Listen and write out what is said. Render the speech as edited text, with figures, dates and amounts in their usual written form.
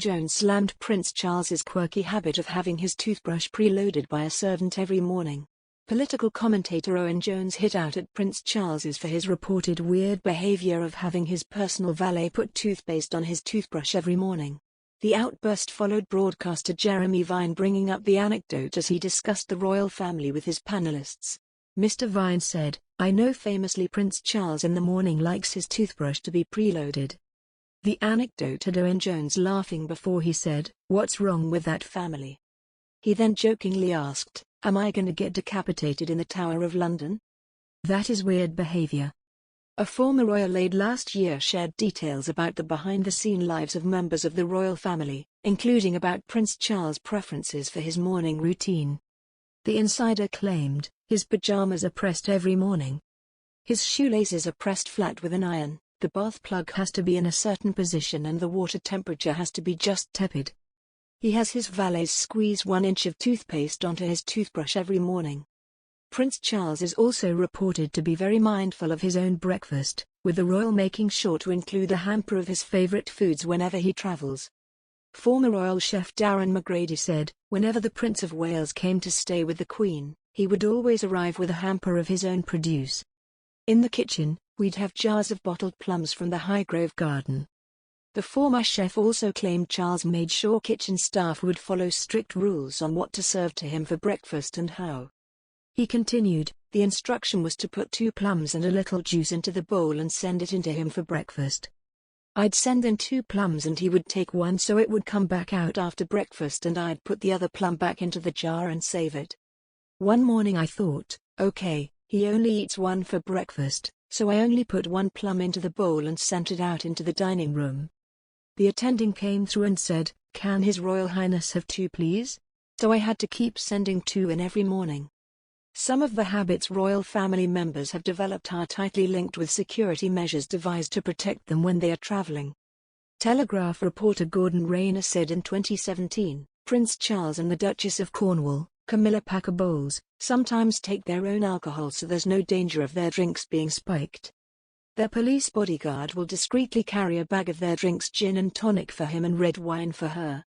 Jones slammed Prince Charles's quirky habit of having his toothbrush preloaded by a servant every morning. Political commentator Owen Jones hit out at Prince Charles for his reported weird behavior of having his personal valet put toothpaste on his toothbrush every morning. The outburst followed broadcaster Jeremy Vine bringing up the anecdote as he discussed the royal family with his panelists. Mr. Vine said, "I know famously Prince Charles in the morning likes his toothbrush to be preloaded." The anecdote had Owen Jones laughing before he said, "What's wrong with that family?" He then jokingly asked, "Am I gonna get decapitated in the Tower of London? That is weird behavior." A former royal aide last year shared details about the behind-the-scene lives of members of the royal family, including about Prince Charles' preferences for his morning routine. The insider claimed, his pajamas are pressed every morning. His shoelaces are pressed flat with an iron, the bath plug has to be in a certain position and the water temperature has to be just tepid. He has his valets squeeze 1 inch of toothpaste onto his toothbrush every morning. Prince Charles is also reported to be very mindful of his own breakfast, with the royal making sure to include a hamper of his favorite foods whenever he travels. Former royal chef Darren McGrady said, whenever the Prince of Wales came to stay with the Queen, he would always arrive with a hamper of his own produce. In the kitchen, we'd have jars of bottled plums from the Highgrove garden. The former chef also claimed Charles made sure kitchen staff would follow strict rules on what to serve to him for breakfast and how. He continued, the instruction was to put 2 plums and a little juice into the bowl and send it into him for breakfast. I'd send in 2 plums and he would take 1 so it would come back out after breakfast and I'd put the other plum back into the jar and save it. One morning I thought, okay, he only eats 1 for breakfast, so I only put 1 plum into the bowl and sent it out into the dining room. The attending came through and said, "Can His Royal Highness have 2 please?" So I had to keep sending 2 in every morning. Some of the habits royal family members have developed are tightly linked with security measures devised to protect them when they are traveling. Telegraph reporter Gordon Rayner said in 2017, Prince Charles and the Duchess of Cornwall, Camilla Packer Bowles, sometimes take their own alcohol so there's no danger of their drinks being spiked. Their police bodyguard will discreetly carry a bag of their drinks, gin and tonic for him and red wine for her.